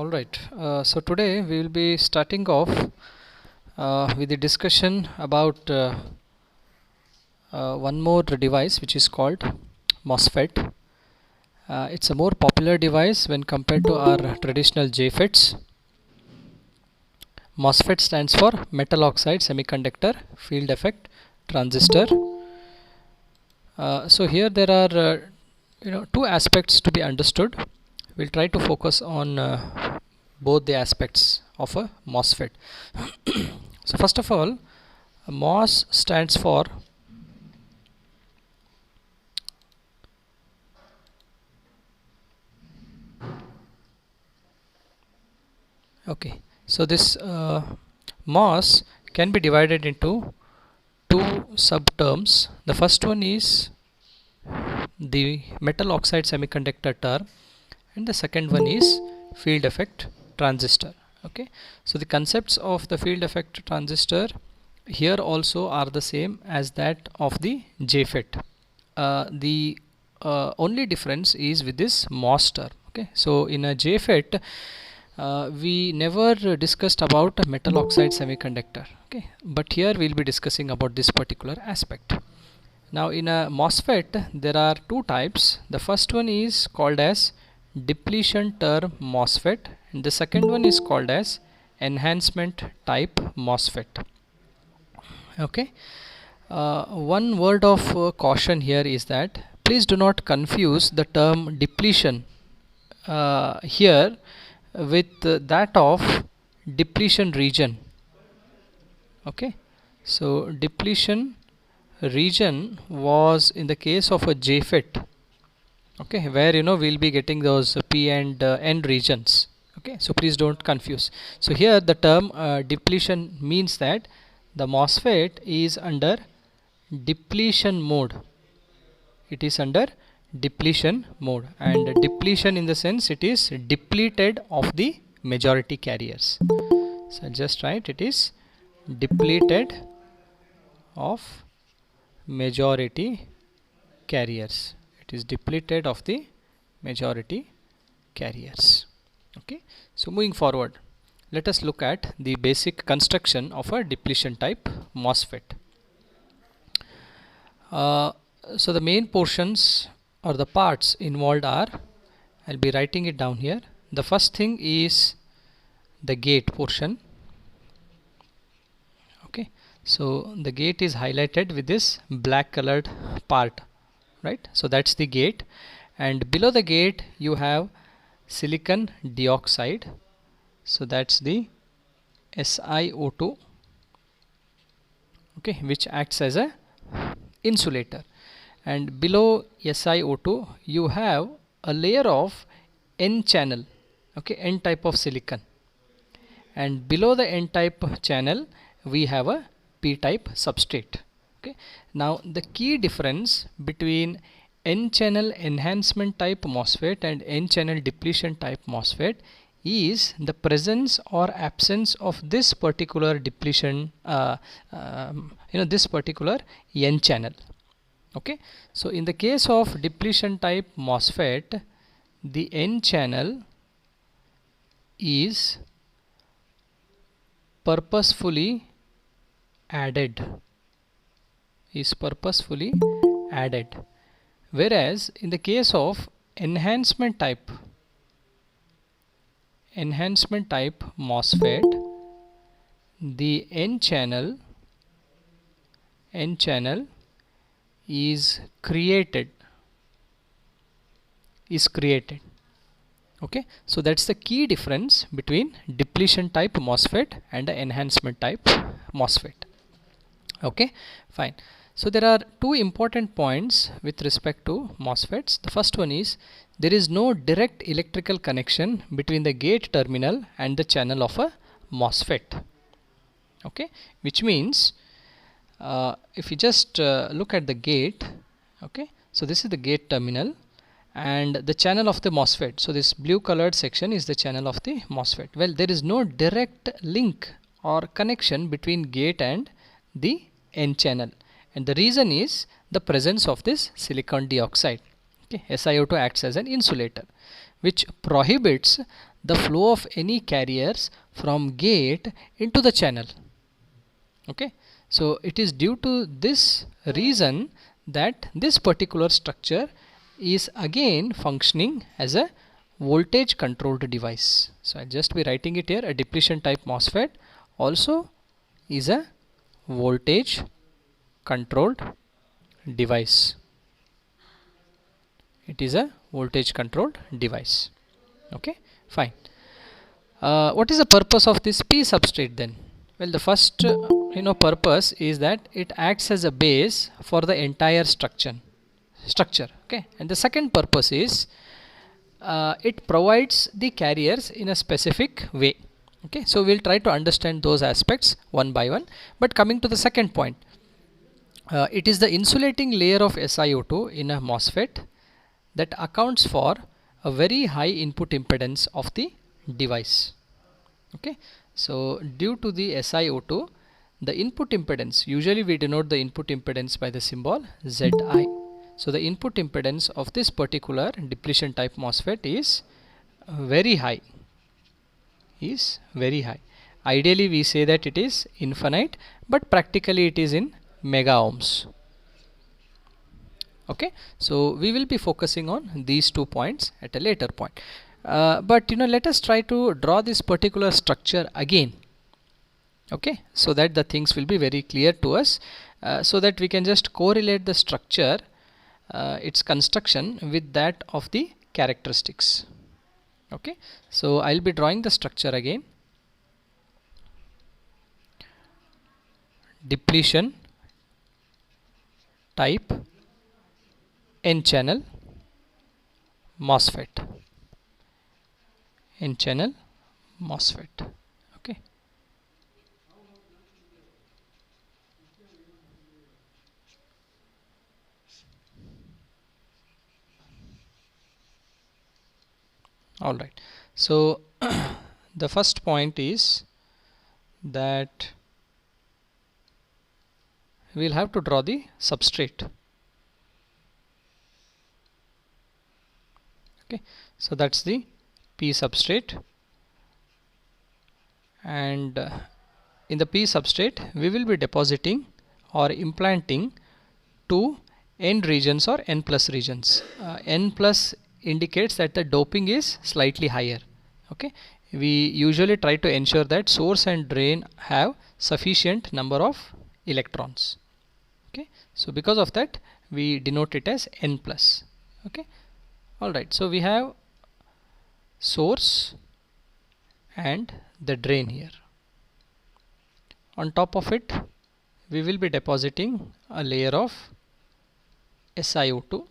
Alright, so today we will be starting off with the discussion about one more device which is called MOSFET. It's a more popular device when compared to our traditional JFETs. MOSFET stands for metal oxide semiconductor field effect transistor. So here there are two aspects to be understood. We'll try to focus on both the aspects of a MOSFET. So first of all, MOS stands for so this MOS can be divided into two subterms. The first one is the metal oxide semiconductor term, and the second one is field effect transistor. So the concepts of the field effect transistor here also are the same as that of the JFET. The only difference is with this MOS term. So in a JFET we never discussed about metal oxide semiconductor, but here we'll be discussing about this particular aspect. Now in a MOSFET there are two types. The first one is called as depletion term MOSFET, and the second one is called as enhancement type MOSFET. One word of caution here is that please do not confuse the term depletion here with that of depletion region. So depletion region was in the case of a JFET, where we'll be getting those P and N regions. So please don't confuse. So here the term depletion means that the MOSFET is under depletion mode. It is under depletion mode, and depletion in the sense it is depleted of the majority carriers. So I'll just write it is depleted of majority carriers. It is depleted of the majority carriers. So moving forward, let us look at the basic construction of a depletion type MOSFET. So the main portions or the parts involved are, I'll be writing it down here. The first thing is the gate portion. So the gate is highlighted with this black colored part, right? So that's the gate, and below the gate you have silicon dioxide. So that's the SiO2, which acts as a insulator, and below SiO2 you have a layer of N channel, N type of silicon, and below the N type channel we have a P type substrate. Now the key difference between N channel enhancement type MOSFET and N channel depletion type MOSFET is the presence or absence of this particular depletion, this particular N channel. So in the case of depletion type MOSFET, the N channel is purposefully added, whereas in the case of enhancement type MOSFET, the N channel is created. So that's the key difference between depletion type MOSFET and the enhancement type MOSFET. Fine. So there are two important points with respect to MOSFETs. The first one is there is no direct electrical connection between the gate terminal and the channel of a MOSFET. Which means if you just look at the gate, so this is the gate terminal and the channel of the MOSFET. So this blue colored section is the channel of the MOSFET. Well, there is no direct link or connection between gate and the N channel, and the reason is the presence of this silicon dioxide. SiO2 acts as an insulator, which prohibits the flow of any carriers from gate into the channel. Okay, so it is due to this reason that this particular structure is again functioning as a voltage controlled device. So I'll just be writing it here. A depletion type MOSFET also is a voltage controlled device. It is a voltage controlled device. Okay, fine. What is the purpose of this P substrate then? Well, the first purpose is that it acts as a base for the entire structure. Okay, and the second purpose is it provides the carriers in a specific way. Okay, so we'll try to understand those aspects one by one. But coming to the second point, it is the insulating layer of SiO2 in a MOSFET that accounts for a very high input impedance of the device. Okay, so due to the SiO2, the input impedance, usually we denote the input impedance by the symbol Zi. So the input impedance of this particular depletion type MOSFET is very high. Ideally we say that it is infinite, but practically it is in mega ohms. Okay, so we will be focusing on these 2 points at a later point. But let us try to draw this particular structure again. Okay, so that the things will be very clear to us, so that we can just correlate the structure, its construction with that of the characteristics. Okay, so I'll be drawing the structure again. Depletion type N-channel MOSFET. N-channel MOSFET. Okay. All right. So the first point is that we'll have to draw the substrate. Okay, so that's the P substrate, and in the P substrate we will be depositing or implanting two N regions or N plus regions. N plus indicates that the doping is slightly higher. Okay, we usually try to ensure that source and drain have sufficient number of electrons. Okay, so because of that we denote it as N plus. Okay, alright, so we have source and the drain here. On top of it we will be depositing a layer of SiO2.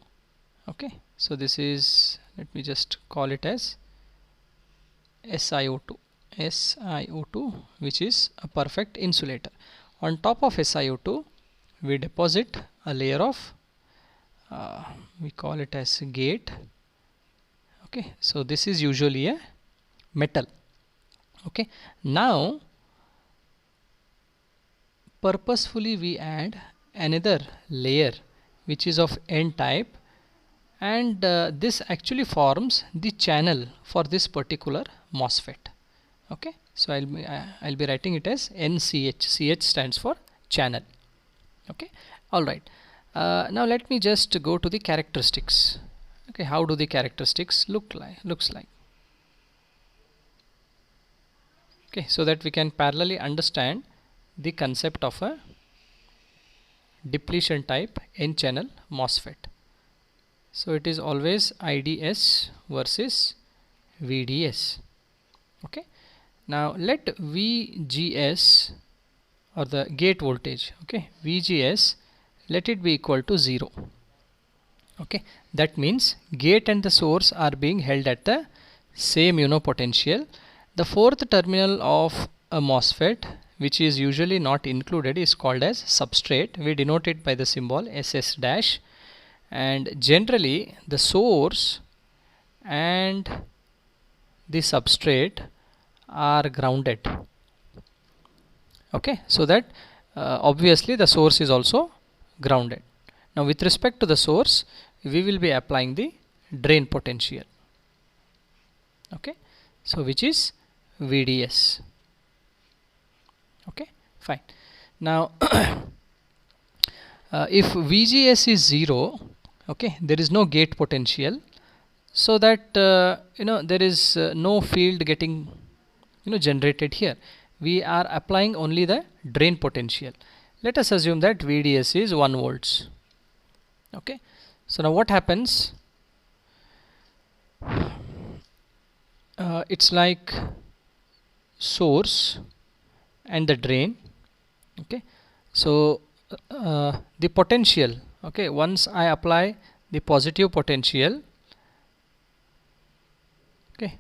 Okay, so this is, let me just call it as SiO2, which is a perfect insulator. On top of SiO2 we deposit a layer of we call it as gate. Okay, so this is usually a metal. Okay, now purposefully we add another layer which is of N type, and this actually forms the channel for this particular MOSFET. Okay, so I'll be writing it as NCH. CH stands for channel. Okay, all right. Now let me just go to the characteristics. Okay, how do the characteristics looks like? Okay, so that we can parallelly understand the concept of a depletion type N-channel MOSFET. So it is always IDS versus VDS. Okay, now let VGS, or the gate voltage, okay, VGS, let it be equal to 0. Okay, that means gate and the source are being held at the same potential. The fourth terminal of a MOSFET, which is usually not included, is called as substrate. We denote it by the symbol SS dash, and generally the source and the substrate are grounded. Okay, so that obviously the source is also grounded. Now with respect to the source we will be applying the drain potential. Okay, so which is VDS. Okay, fine. Now if VGS is 0, okay, there is no gate potential, so that there is no field getting generated here. We are applying only the drain potential. Let us assume that VDS is 1 volts. Okay, so now what happens? It's like source and the drain. Okay, so the potential, okay, once I apply the positive potential, okay,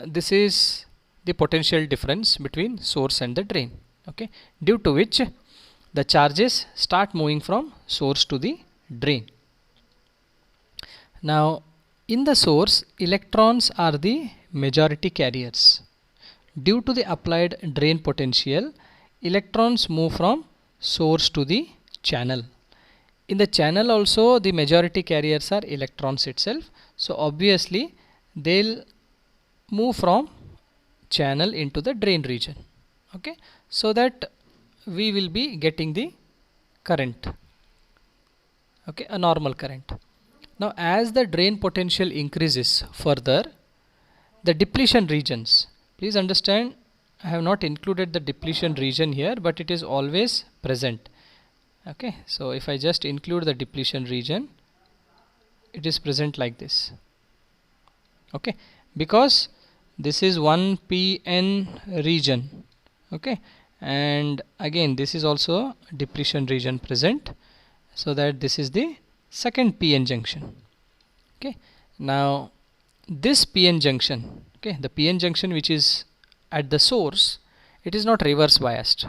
this is the potential difference between source and the drain, okay, due to which the charges start moving from source to the drain. Now in the source, electrons are the majority carriers. Due to the applied drain potential, electrons move from source to the channel. In the channel also the majority carriers are electrons itself, so obviously they'll move from channel into the drain region, okay, so that we will be getting the current, okay, a normal current. Now as the drain potential increases further, the depletion regions, please understand, I have not included the depletion region here, but it is always present. Okay, so if I just include the depletion region, it is present like this. Okay, because this is 1PN region. Okay, and again this is also depletion region present, so that this is the second PN junction. Okay, now this PN junction, okay, the PN junction which is at the source, it is not reverse biased.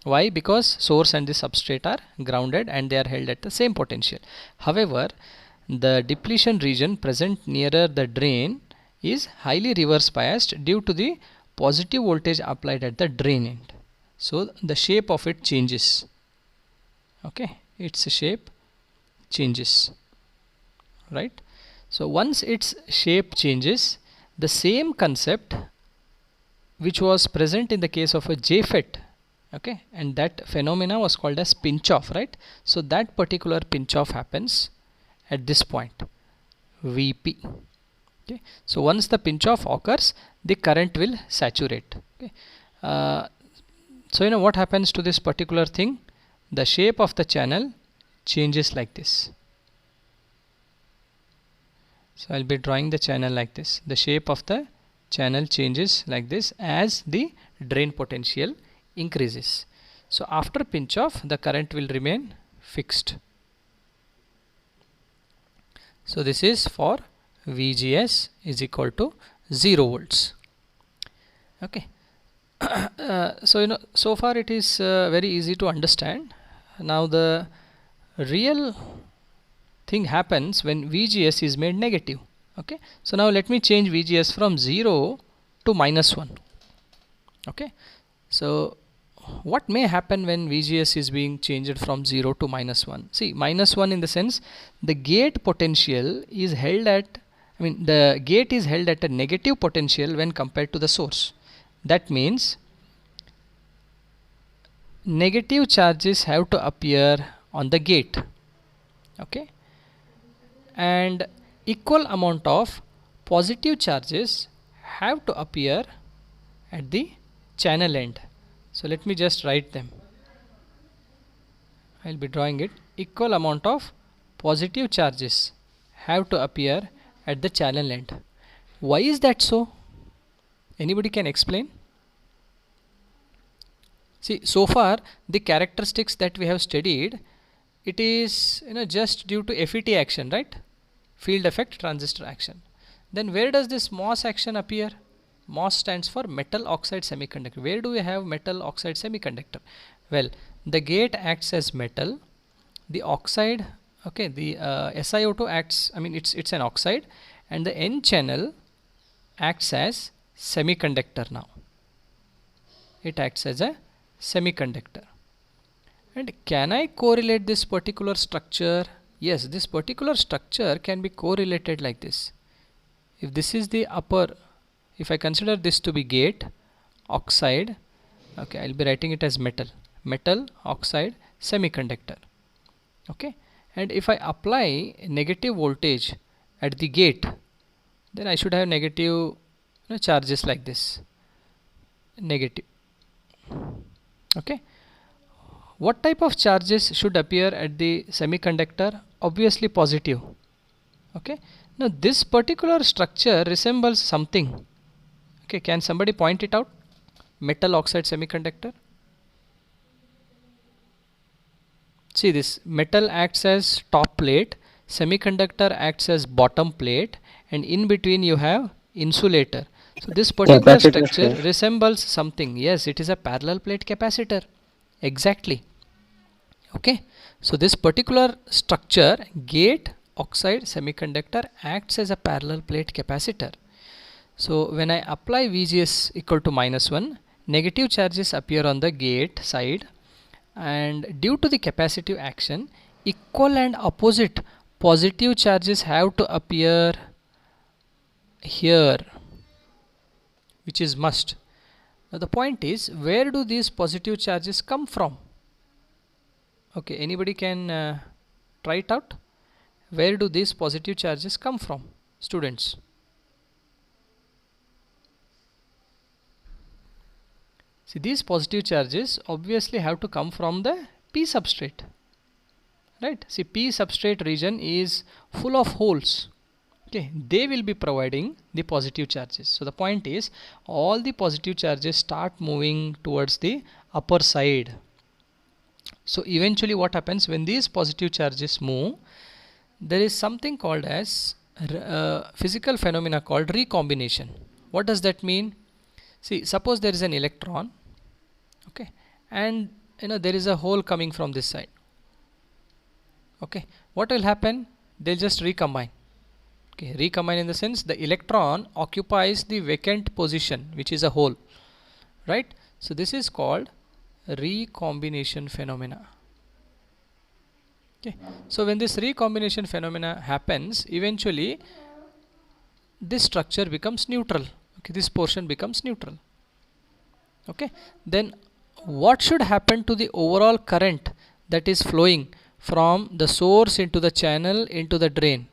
Why? Because source and the substrate are grounded and they are held at the same potential. However, the depletion region present nearer the drain is highly reverse biased due to the positive voltage applied at the drain end. So the shape of it changes. Okay, its shape changes, right? So once its shape changes, the same concept which was present in the case of a JFET, okay, and that phenomena was called as pinch off, right? So that particular pinch off happens at this point, VP. Okay, so once the pinch off occurs, the current will saturate. Okay, so what happens to this particular thing? The shape of the channel changes like this. So I'll be drawing the channel like this. The shape of the channel changes like this as the drain potential increases. So after pinch off, the current will remain fixed. So this is for VGS is equal to 0 volts. Okay. So so far it is very easy to understand. Now the real thing happens when VGS is made negative. Okay, so now let me change VGS from 0 to -1. Okay, so what may happen when VGS is being changed from 0 to -1? See, -1 in the sense the gate potential is held at, the gate is held at a negative potential when compared to the source. That means negative charges have to appear on the gate. Okay, and equal amount of positive charges have to appear at the channel end. So let me just write them. I'll be drawing it. Equal amount of positive charges have to appear at the channel end. Why is that so? Anybody can explain? See, so far the characteristics that we have studied, it is just due to FET action, right? Field effect transistor action. Then where does this MOS action appear? MOS stands for metal oxide semiconductor. Where do we have metal oxide semiconductor? Well, the gate acts as metal, the oxide, okay, the SiO2 acts, it's an oxide, and the N channel acts as semiconductor. Now it acts as a semiconductor. And can I correlate this particular structure? Yes, this particular structure can be correlated like this. If this is the upper if I consider this to be gate, oxide, okay, I'll be writing it as metal oxide semiconductor. Okay, and if I apply negative voltage at the gate, then I should have negative charges like this, negative. Okay, what type of charges should appear at the semiconductor? Obviously positive. Okay, now this particular structure resembles something. Okay, can somebody point it out? Metal oxide semiconductor. See, this metal acts as top plate, semiconductor acts as bottom plate, and in between you have insulator. So this particular Capacitor, structure sir. resembles something. Yes, it is a parallel plate capacitor. Exactly. Okay, so this particular structure, gate oxide semiconductor, acts as a parallel plate capacitor. So when I apply VGS equal to -1, negative charges appear on the gate side, and due to the capacitive action, equal and opposite positive charges have to appear here, which is must. Now the point is, where do these positive charges come from? Okay, anybody can try it out? Where do these positive charges come from, students? See, these positive charges obviously have to come from the P substrate, right? See, P substrate region is full of holes. Okay, they will be providing the positive charges. So the point is, all the positive charges start moving towards the upper side. So eventually what happens when these positive charges move, there is something called as physical phenomena called recombination. What does that mean? See, suppose there is an electron, okay, and there is a hole coming from this side. Okay, what will happen? They'll just recombine. Okay, recombine in the sense the electron occupies the vacant position, which is a hole, right? So this is called recombination phenomena. Okay, so when this recombination phenomena happens, eventually this structure becomes neutral. Okay, this portion becomes neutral. Okay, then what should happen to the overall current that is flowing from the source into the channel into the drain?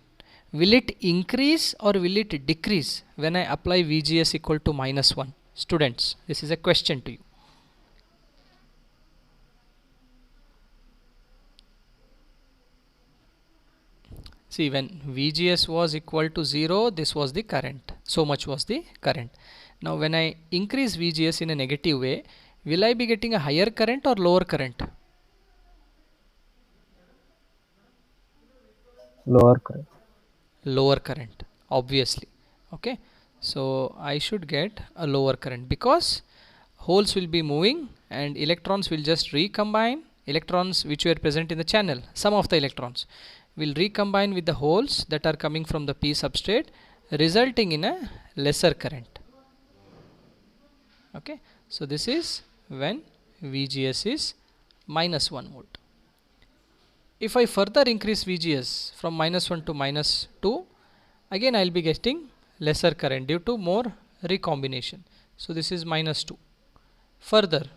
Will it increase or will it decrease when I apply VGS equal to -1? Students, this is a question to you. See, when VGS was equal to 0, this was the current. So much was the current. Now when I increase VGS in a negative way, will I be getting a higher current or lower current? Lower current. Lower current, obviously. Okay, so I should get a lower current because holes will be moving and electrons will just recombine. Electrons which were present in the channel, some of the electrons will recombine with the holes that are coming from the P substrate, resulting in a lesser current. Okay, so this is when VGS is -1 volt. If I further increase VGS from -1 to -2, again I will be getting lesser current due to more recombination. So this is -2. Further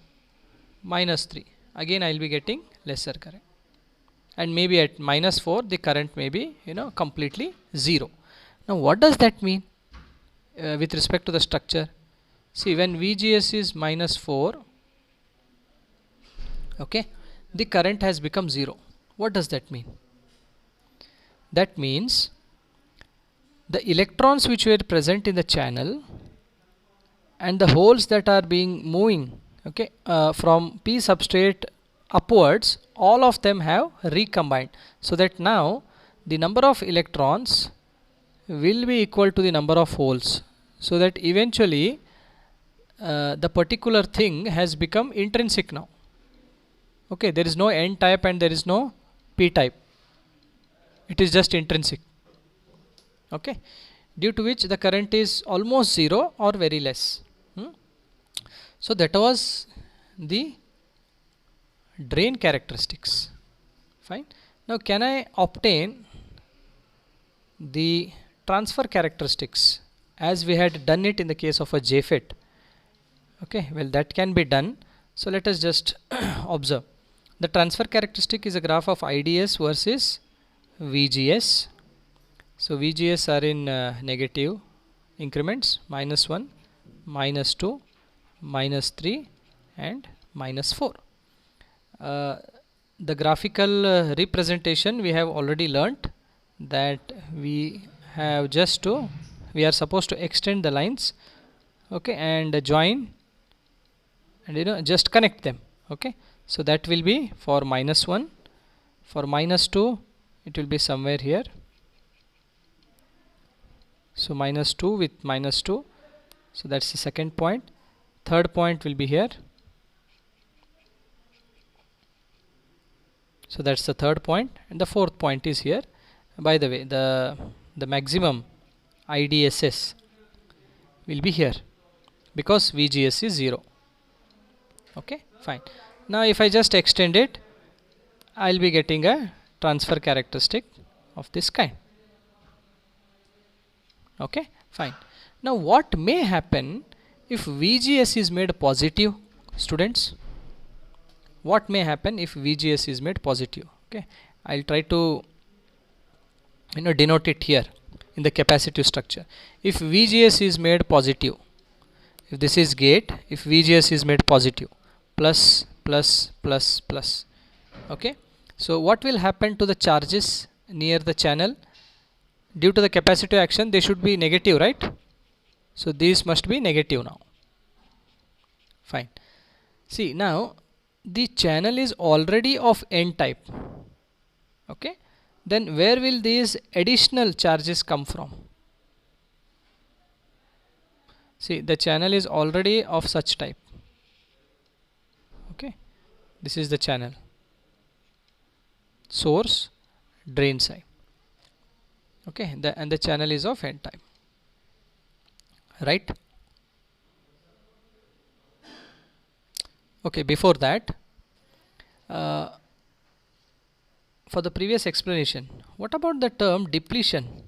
-3, again I will be getting lesser current, and maybe at -4 the current may be completely 0. Now what does that mean with respect to the structure? See, when VGS is -4, okay, the current has become 0. What does that mean? That means the electrons which were present in the channel and the holes that are being moving, okay, from P substrate upwards, all of them have recombined, so that now the number of electrons will be equal to the number of holes, so that eventually the particular thing has become intrinsic now. Okay, there is no N type and there is no P type. It is just intrinsic. Okay, due to which the current is almost 0 or very less. So that was the drain characteristics. Fine. Now can I obtain the transfer characteristics as we had done it in the case of a JFET. Okay, well, that can be done. So let us just observe. The transfer characteristic is a graph of IDS versus VGS. So VGS are in negative increments, -1, -2, -3 and -4. The graphical representation we have already learnt, that we have just to, we are supposed to extend the lines, okay, and join and just connect them. Okay, so that will be for -1, for -2 it will be somewhere here. So -2 with -2, so that's the second point. Third point will be here. So that's the third point, and the fourth point is here. By the way, the maximum IDSS will be here because VGS is 0. Okay, fine. Now if I just extend it, I'll be getting a transfer characteristic of this kind. Okay, fine. Now what may happen if VGS is made positive, students? What may happen if VGS is made positive? Okay, I'll try to denote it here in the capacitive structure. If VGS is made positive, if this is gate, if VGS is made positive, plus plus plus plus, okay, so what will happen to the charges near the channel? Due to the capacitive action, they should be negative, right? So these must be negative now. Fine. See, now the channel is already of N type. Okay, then where will these additional charges come from? See, the channel is already of such type. Okay, this is the channel, source, drain side. Okay, and the channel is of N type, right? Okay, before that, for the previous explanation, what about the term depletion?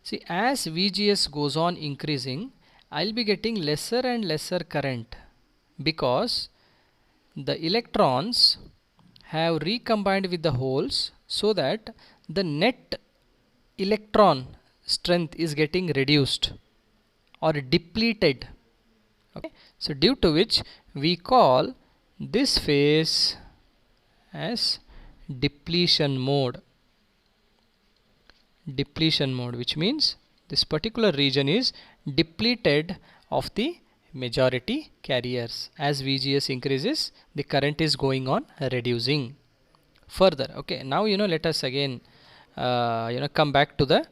See, as VGS goes on increasing, I'll be getting lesser and lesser current because the electrons have recombined with the holes, so that the net electron strength is getting reduced or depleted. Okay, so due to which we call this phase as depletion mode. Depletion mode, which means this particular region is depleted of the majority carriers. As VGS increases, the current is going on reducing further. Okay, now let us again come back to the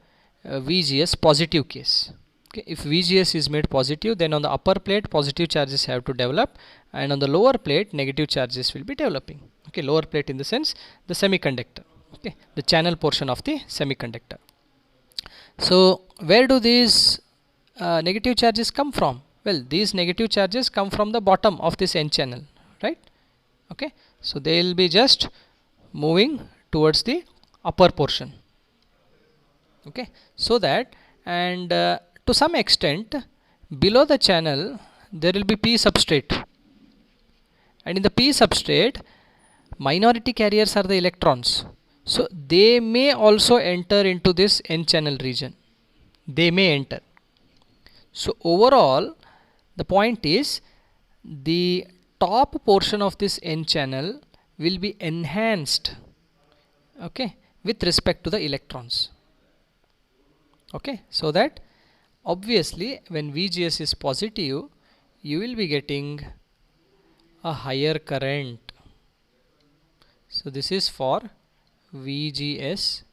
VGS positive case. Okay, if VGS is made positive, then on the upper plate positive charges have to develop, and on the lower plate negative charges will be developing. Okay, lower plate in the sense the semiconductor. Okay, the channel portion of the semiconductor. So where do these negative charges come from? Well, these negative charges come from the bottom of this N channel, right? Okay, so they will be just moving towards the upper portion. Okay, so that, and to some extent below the channel there will be P substrate, and in the P substrate minority carriers are the electrons, so they may also enter into this N channel region. They may enter. So overall the point is, the top portion of this N channel will be enhanced, okay, with respect to the electrons. Okay, so that obviously when VGS is positive, you will be getting a higher current. So this is for VGS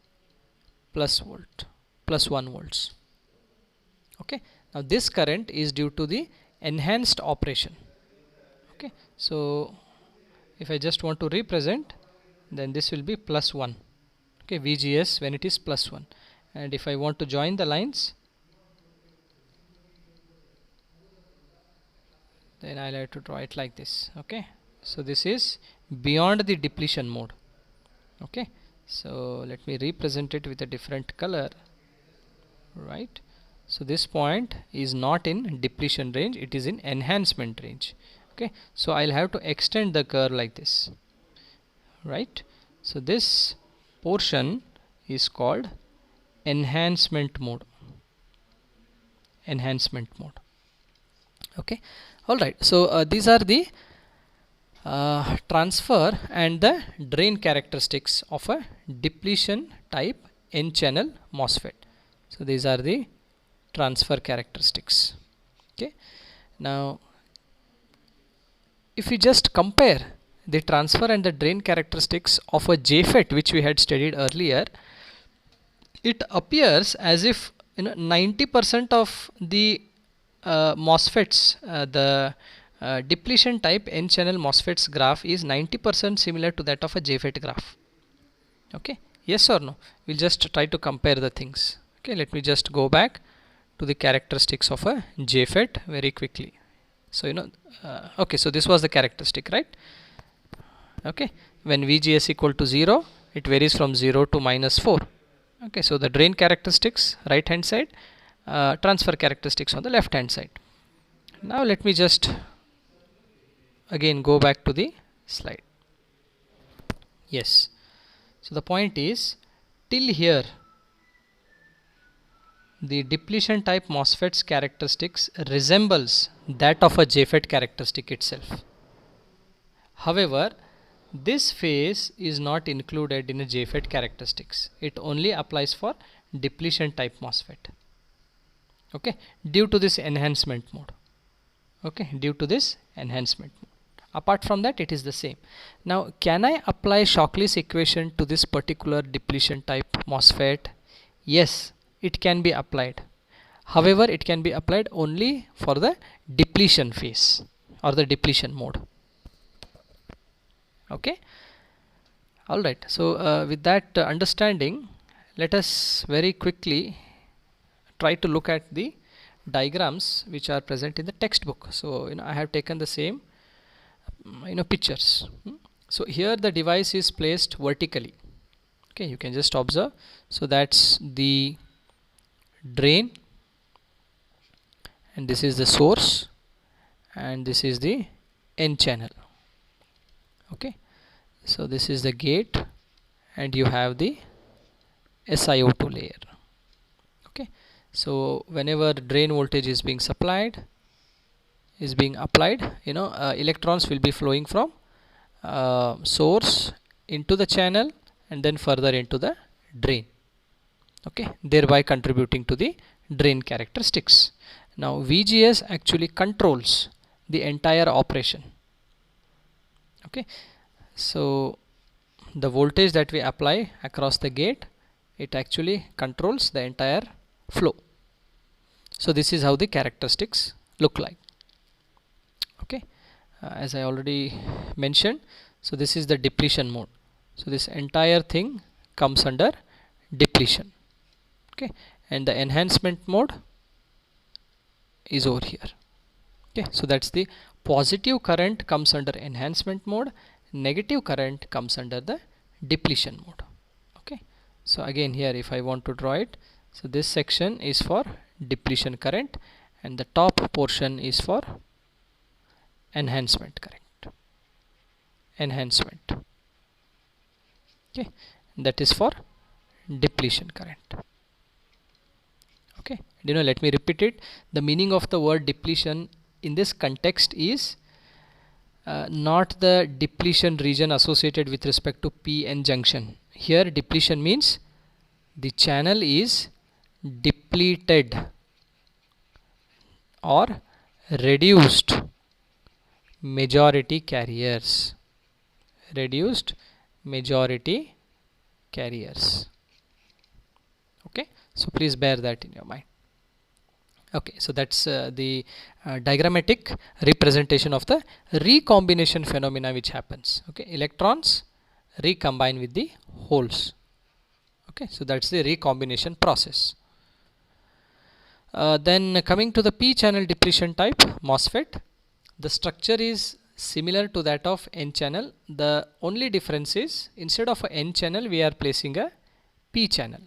plus 1 volts. Okay, now this current is due to the enhanced operation. Okay, so if I just want to represent, then this will be plus 1. Okay, VGS when it is plus 1, and if I want to join the lines, then I'll have to draw it like this. Okay, so this is beyond the depletion mode. Okay, so let me represent it with a different color, right? So this point is not in depletion range, it is in enhancement range. Okay, so I'll have to extend the curve like this, right? So this portion is called enhancement mode. Enhancement mode. Okay, all right. So these are the transfer and the drain characteristics of a depletion type N channel MOSFET. So these are the transfer characteristics. Okay, now if we just compare the transfer and the drain characteristics of a JFET which we had studied earlier, it appears as if 90% of the MOSFETs, the depletion type N channel MOSFETs graph is 90% similar to that of a JFET graph. Okay, yes or no? We'll just try to compare the things. Okay, let me just go back to the characteristics of a JFET very quickly. So okay, so this was the characteristic, right? Okay, when VGS equal to 0, it varies from 0 to -4. Okay, so the drain characteristics right hand side, transfer characteristics on the left hand side. Now let me just again go back to the slide. Yes, so the point is, till here the depletion type MOSFET's characteristics resembles that of a JFET characteristic itself. However, this phase is not included in a JFET characteristics. It only applies for depletion type MOSFET. Okay, due to this enhancement mode. Okay, due to this enhancement mode. Apart from that, it is the same. Now, can I apply Shockley's equation to this particular depletion type MOSFET? Yes, it can be applied. However, it can be applied only for the depletion phase or the depletion mode. Okay, all right. So with that understanding, let us very quickly try to look at the diagrams which are present in the textbook. So I have taken the same pictures. So here the device is placed vertically. Okay, you can just observe. So that's the drain, and this is the source, and this is the N channel. Okay, so this is the gate, and you have the SiO2 layer. Okay, so whenever drain voltage is being applied, electrons will be flowing from source into the channel and then further into the drain. Okay, thereby contributing to the drain characteristics. Now VGS actually controls the entire operation. Okay, so the voltage that we apply across the gate, it actually controls the entire flow. So this is how the characteristics look like. Okay, as I already mentioned, so this is the depletion mode. So this entire thing comes under depletion. Okay, and the enhancement mode is over here. Okay, so that's the positive current comes under enhancement mode, negative current comes under the depletion mode. Okay, so again here if I want to draw it, so this section is for depletion current and the top portion is for enhancement current. Enhancement. Okay, that is for depletion current. Okay, let me repeat it. The meaning of the word depletion in this context is not the depletion region associated with respect to p-n junction. Here depletion means the channel is depleted or reduced majority carriers. Reduced majority carriers. Okay, so please bear that in your mind. Okay, so that's the diagrammatic representation of the recombination phenomena which happens. Okay, electrons recombine with the holes. Okay, so that's the recombination process. Then coming to the p channel depletion type MOSFET, the structure is similar to that of n channel. The only difference is instead of a n channel we are placing a p channel.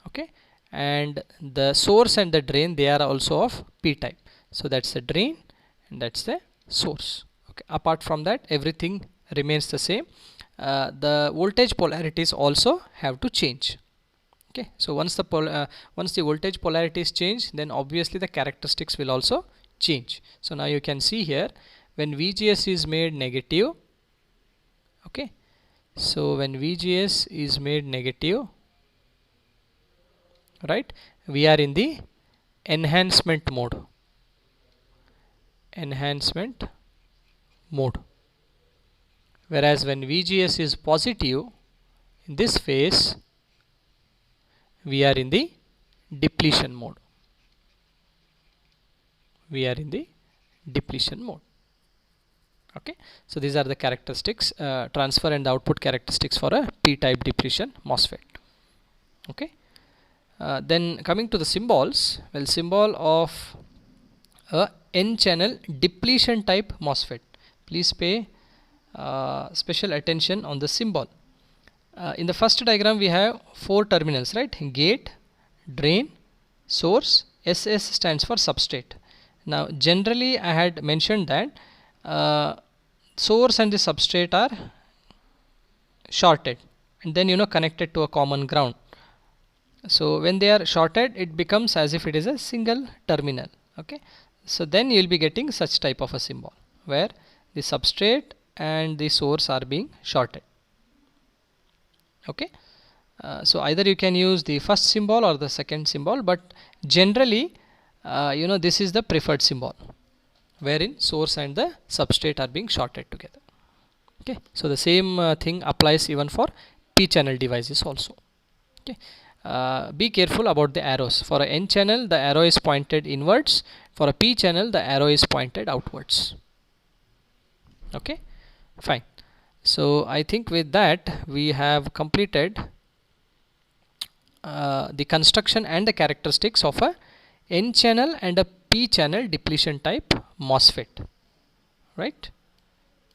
Okay, and the source and the drain, they are also of p type. So that's the drain and that's the source. Okay, apart from that everything remains the same. The voltage polarities also have to change. Okay, so once the voltage polarity is changed, then obviously the characteristics will also change. So now you can see here, when VGS is made negative, okay, so when VGS is made negative, right, we are in the enhancement mode. Whereas when VGS is positive, in this phase we are in the depletion mode. Okay, so these are the characteristics, transfer and the output characteristics for a p-type depletion MOSFET. Okay, then coming to the symbols, well, symbol of a n-channel depletion type MOSFET. Please pay special attention on the symbol. In the first diagram we have 4 terminals, right? Gate, drain, source. SS stands for substrate. Now generally I had mentioned that source and the substrate are shorted and then connected to a common ground. So when they are shorted, it becomes as if it is a single terminal. Okay, so then you will be getting such type of a symbol where the substrate and the source are being shorted. Okay, so either you can use the first symbol or the second symbol, but generally this is the preferred symbol wherein source and the substrate are being shorted together. Okay, so the same thing applies even for p channel devices also. Okay, be careful about the arrows. For a n channel the arrow is pointed inwards, for a p channel the arrow is pointed outwards. Okay, fine. So I think with that we have completed the construction and the characteristics of a n channel and a p channel depletion type MOSFET, right?